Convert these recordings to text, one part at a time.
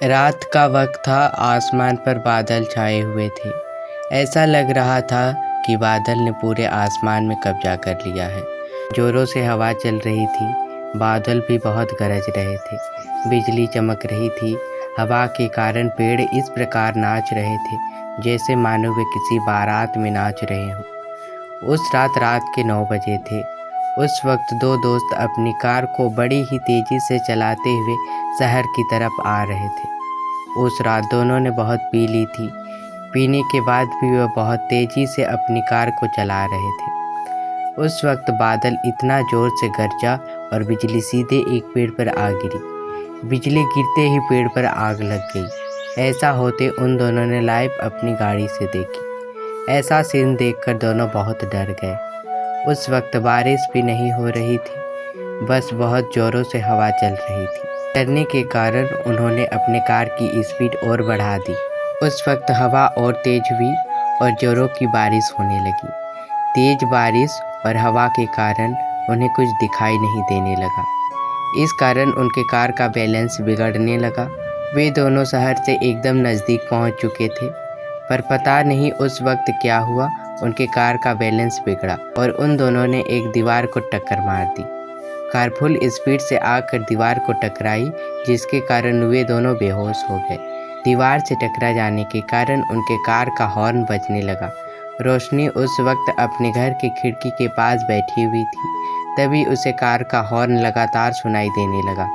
रात का वक्त था। आसमान पर बादल छाए हुए थे। ऐसा लग रहा था कि बादल ने पूरे आसमान में कब्जा कर लिया है। जोरों से हवा चल रही थी। बादल भी बहुत गरज रहे थे। बिजली चमक रही थी। हवा के कारण पेड़ इस प्रकार नाच रहे थे जैसे मानो वे किसी बारात में नाच रहे हों। उस रात के 9 बजे थे। उस वक्त दो दोस्त अपनी कार को बड़ी ही तेजी से चलाते हुए शहर की तरफ आ रहे थे। उस रात दोनों ने बहुत पी ली थी। पीने के बाद भी वह बहुत तेजी से अपनी कार को चला रहे थे। उस वक्त बादल इतना जोर से गरजा और बिजली सीधे एक पेड़ पर आ गिरी। बिजली गिरते ही पेड़ पर आग लग गई। ऐसा होते उन दोनों ने लाइव अपनी गाड़ी से देखी। ऐसा सीन देखकर दोनों बहुत डर गए। उस वक्त बारिश भी नहीं हो रही थी, बस बहुत जोरों से हवा चल रही थी। डरने के कारण उन्होंने अपने कार की स्पीड और बढ़ा दी। उस वक्त हवा और तेज हुई और जोरों की बारिश होने लगी। तेज बारिश और हवा के कारण उन्हें कुछ दिखाई नहीं देने लगा। इस कारण उनके कार का बैलेंस बिगड़ने लगा। वे दोनों शहर से एकदम नज़दीक पहुंच चुके थे, पर पता नहीं उस वक्त क्या हुआ, उनके कार का बैलेंस बिगड़ा और उन दोनों ने एक दीवार को टक्कर मार दी। कार फुल स्पीड से आकर दीवार को टकराई, जिसके कारण वे दोनों बेहोश हो गए। दीवार से टकरा जाने के कारण उनके कार का हॉर्न बजने लगा। रोशनी उस वक्त अपने घर की खिड़की के पास बैठी हुई थी। तभी उसे कार का हॉर्न लगातार सुनाई देने लगा।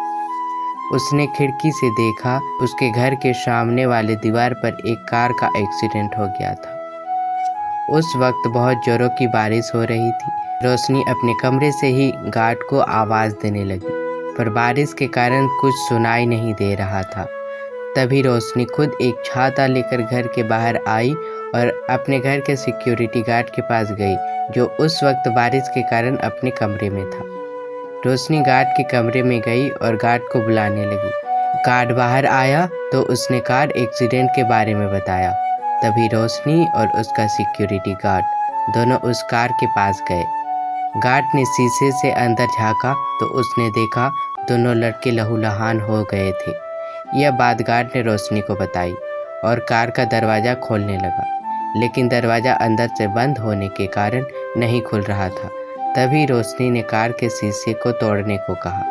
उसने खिड़की से देखा, उसके घर के सामने वाले दीवार पर एक कार का एक्सीडेंट हो गया था। उस वक्त बहुत जोरों की बारिश हो रही थी। रोशनी अपने कमरे से ही गार्ड को आवाज़ देने लगी, पर बारिश के कारण कुछ सुनाई नहीं दे रहा था। तभी रोशनी खुद एक छाता लेकर घर के बाहर आई और अपने घर के सिक्योरिटी गार्ड के पास गई, जो उस वक्त बारिश के कारण अपने कमरे में था। रोशनी गार्ड के कमरे में गई और गार्ड को बुलाने लगी। गार्ड बाहर आया तो उसने कार एक्सीडेंट के बारे में बताया। तभी रोशनी और उसका सिक्योरिटी गार्ड दोनों उस कार के पास गए। गार्ड ने शीशे से अंदर झांका तो उसने देखा दोनों लड़के लहूलुहान हो गए थे। यह बात गार्ड ने रोशनी को बताई और कार का दरवाज़ा खोलने लगा, लेकिन दरवाज़ा अंदर से बंद होने के कारण नहीं खुल रहा था। तभी रोशनी ने कार के शीशे को तोड़ने को कहा।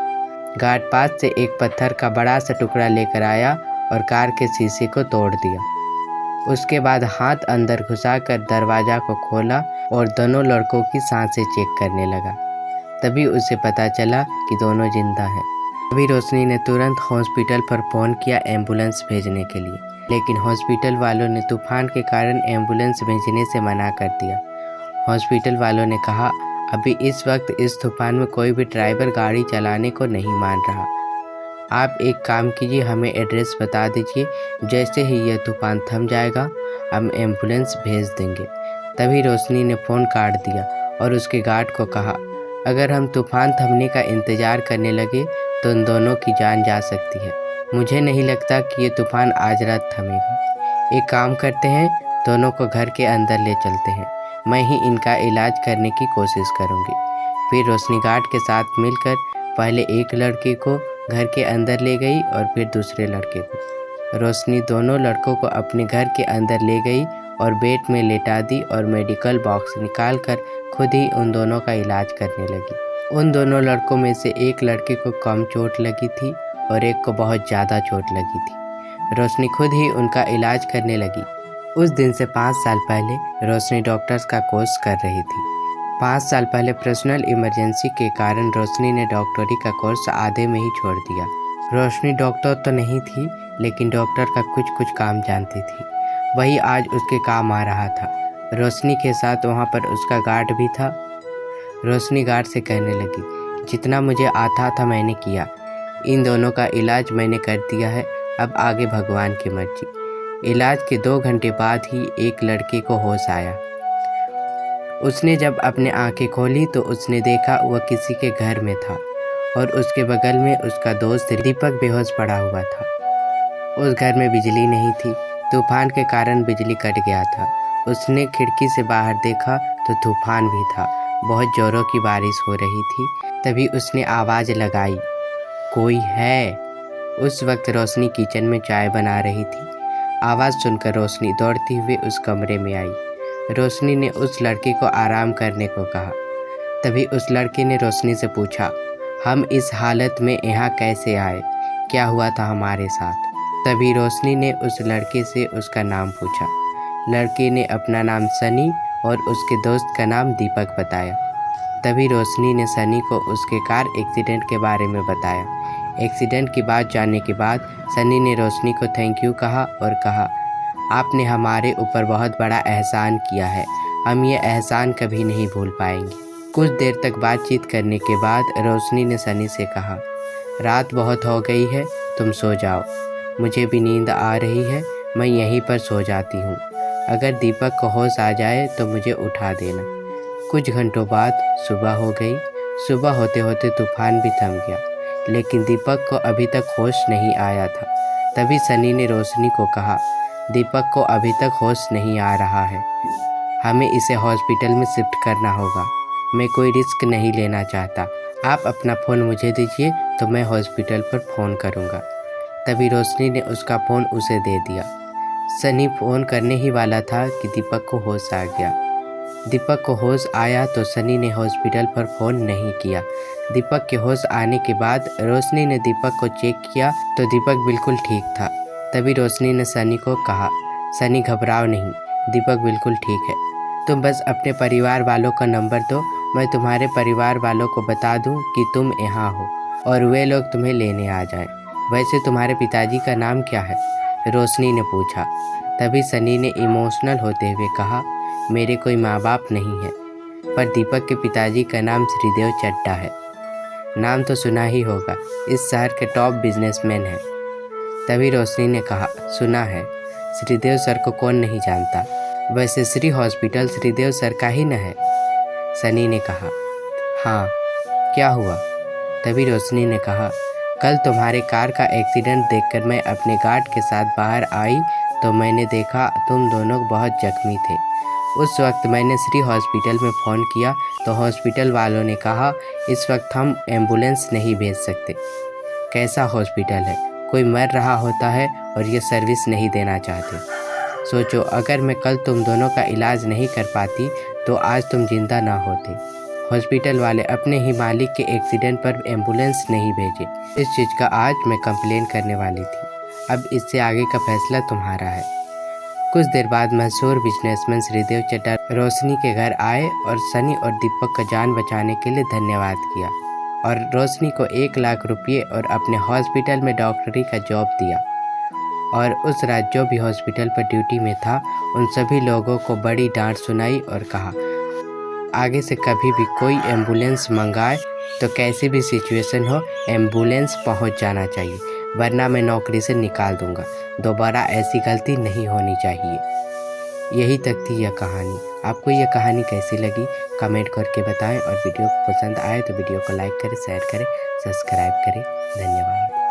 गार्ड पास से एक पत्थर का बड़ा सा टुकड़ा लेकर आया और कार के शीशे को तोड़ दिया। उसके बाद हाथ अंदर घुसाकर दरवाज़ा को खोला और दोनों लड़कों की सांसें चेक करने लगा। तभी उसे पता चला कि दोनों जिंदा हैं। तभी रोशनी ने तुरंत हॉस्पिटल पर फ़ोन किया एम्बुलेंस भेजने के लिए, लेकिन हॉस्पिटल वालों ने तूफान के कारण एम्बुलेंस भेजने से मना कर दिया। हॉस्पिटल वालों ने कहा, अभी इस वक्त इस तूफान में कोई भी ड्राइवर गाड़ी चलाने को नहीं मान रहा। आप एक काम कीजिए, हमें एड्रेस बता दीजिए। जैसे ही यह तूफान थम जाएगा हम एम्बुलेंस भेज देंगे। तभी रोशनी ने फ़ोन काट दिया और उसके गार्ड को कहा, अगर हम तूफान थमने का इंतज़ार करने लगे तो उन दोनों की जान जा सकती है। मुझे नहीं लगता कि ये तूफान आज रात थमेगा। एक काम करते हैं, दोनों को घर के अंदर ले चलते हैं। मैं ही इनका इलाज करने की कोशिश करूँगी। फिर रोशनी गार्ड के साथ मिलकर पहले एक लड़के को घर के अंदर ले गई और फिर दूसरे लड़के को। रोशनी दोनों लड़कों को अपने घर के अंदर ले गई और बेड में लेटा दी और मेडिकल बॉक्स निकालकर खुद ही उन दोनों का इलाज करने लगी। उन दोनों लड़कों में से एक लड़के को कम चोट लगी थी और एक को बहुत ज़्यादा चोट लगी थी। रोशनी खुद ही उनका इलाज करने लगी। उस दिन से 5 साल पहले रोशनी डॉक्टर्स का कोर्स कर रही थी। 5 साल पहले पर्सनल इमरजेंसी के कारण रोशनी ने डॉक्टरी का कोर्स आधे में ही छोड़ दिया। रोशनी डॉक्टर तो नहीं थी, लेकिन डॉक्टर का कुछ काम जानती थी। वही आज उसके काम आ रहा था। रोशनी के साथ वहाँ पर उसका गार्ड भी था। रोशनी गार्ड से कहने लगी, जितना मुझे आता था मैंने किया। इन दोनों का इलाज मैंने कर दिया है, अब आगे भगवान की मर्जी। इलाज के 2 घंटे बाद ही एक लड़के को होश आया। उसने जब अपने आंखें खोली तो उसने देखा वह किसी के घर में था और उसके बगल में उसका दोस्त दीपक बेहोश पड़ा हुआ था। उस घर में बिजली नहीं थी। तूफान के कारण बिजली कट गया था। उसने खिड़की से बाहर देखा तो तूफान भी था। बहुत जोरों की बारिश हो रही थी। तभी उसने आवाज़ लगाई, कोई है। उस वक्त रोशनी किचन में चाय बना रही थी। आवाज़ सुनकर रोशनी दौड़ती हुई उस कमरे में आई। रोशनी ने उस लड़के को आराम करने को कहा। तभी उस लड़के ने रोशनी से पूछा, हम इस हालत में यहाँ कैसे आए? क्या हुआ था हमारे साथ? तभी रोशनी ने उस लड़के से उसका नाम पूछा। लड़के ने अपना नाम सनी और उसके दोस्त का नाम दीपक बताया। तभी रोशनी ने सनी को उसके कार एक्सीडेंट के बारे में बताया। एक्सीडेंट की बात जानने के बाद सनी ने रोशनी को थैंक यू कहा और कहा, आपने हमारे ऊपर बहुत बड़ा एहसान किया है, हम ये एहसान कभी नहीं भूल पाएंगे। कुछ देर तक बातचीत करने के बाद रोशनी ने सनी से कहा, रात बहुत हो गई है, तुम सो जाओ, मुझे भी नींद आ रही है, मैं यहीं पर सो जाती हूँ। अगर दीपक को होश आ जाए तो मुझे उठा देना। कुछ घंटों बाद सुबह हो गई। सुबह होते होते तूफान भी थम गया, लेकिन दीपक को अभी तक होश नहीं आया था। तभी सनी ने रोशनी को कहा, दीपक को अभी तक होश नहीं आ रहा है, हमें इसे हॉस्पिटल में शिफ्ट करना होगा। मैं कोई रिस्क नहीं लेना चाहता, आप अपना फ़ोन मुझे दीजिए तो मैं हॉस्पिटल पर फ़ोन करूँगा। तभी रोशनी ने उसका फ़ोन उसे दे दिया। सनी फ़ोन करने ही वाला था कि दीपक को होश आ गया। दीपक को होश आया तो सनी ने हॉस्पिटल पर फ़ोन नहीं किया। दीपक के होश आने के बाद रोशनी ने दीपक को चेक किया तो दीपक बिल्कुल ठीक था। तभी रोशनी ने सनी को कहा, सनी घबराओ नहीं, दीपक बिल्कुल ठीक है, तुम बस अपने परिवार वालों का नंबर दो, मैं तुम्हारे परिवार वालों को बता दूं कि तुम यहाँ हो और वे लोग तुम्हें लेने आ जाएं। वैसे तुम्हारे पिताजी का नाम क्या है? रोशनी ने पूछा। तभी सनी ने इमोशनल होते हुए कहा, मेरे कोई माँ बाप नहीं है, पर दीपक के पिताजी का नाम श्रीदेव चड्ढा है। नाम तो सुना ही होगा, इस शहर के टॉप बिजनेसमैन हैं। तभी रोशनी ने कहा, सुना है, श्रीदेव सर को कौन नहीं जानता, वैसे श्री हॉस्पिटल श्रीदेव सर का ही न है? सनी ने कहा, हाँ, क्या हुआ? तभी रोशनी ने कहा, कल तुम्हारे कार का एक्सीडेंट देखकर मैं अपने गार्ड के साथ बाहर आई तो मैंने देखा तुम दोनों बहुत जख्मी थे। उस वक्त मैंने श्री हॉस्पिटल में फ़ोन किया तो हॉस्पिटल वालों ने कहा, इस वक्त हम एम्बुलेंस नहीं भेज सकते। कैसा हॉस्पिटल है, कोई मर रहा होता है और ये सर्विस नहीं देना चाहते। सोचो, अगर मैं कल तुम दोनों का इलाज नहीं कर पाती तो आज तुम जिंदा ना होते। हॉस्पिटल वाले अपने ही मालिक के एक्सीडेंट पर एम्बुलेंस नहीं भेजे। इस चीज़ का आज मैं कंप्लेन करने वाली थी। अब इससे आगे का फैसला तुम्हारा है। कुछ देर बाद मशहूर बिजनेसमैन श्रीदेव चड्ढा रोशनी के घर आए और सनी और दीपक का जान बचाने के लिए धन्यवाद किया और रोशनी को 1 लाख रुपये और अपने हॉस्पिटल में डॉक्टरी का जॉब दिया। और उस रात जो भी हॉस्पिटल पर ड्यूटी में था उन सभी लोगों को बड़ी डांट सुनाई और कहा, आगे से कभी भी कोई एम्बुलेंस मंगाए तो कैसी भी सिचुएशन हो एम्बुलेंस पहुंच जाना चाहिए, वरना मैं नौकरी से निकाल दूंगा। दोबारा ऐसी गलती नहीं होनी चाहिए। यही तक थी यह कहानी। आपको यह कहानी कैसी लगी कमेंट करके बताएं और वीडियो पसंद आए तो वीडियो को लाइक करें, शेयर करें, सब्सक्राइब करें। धन्यवाद।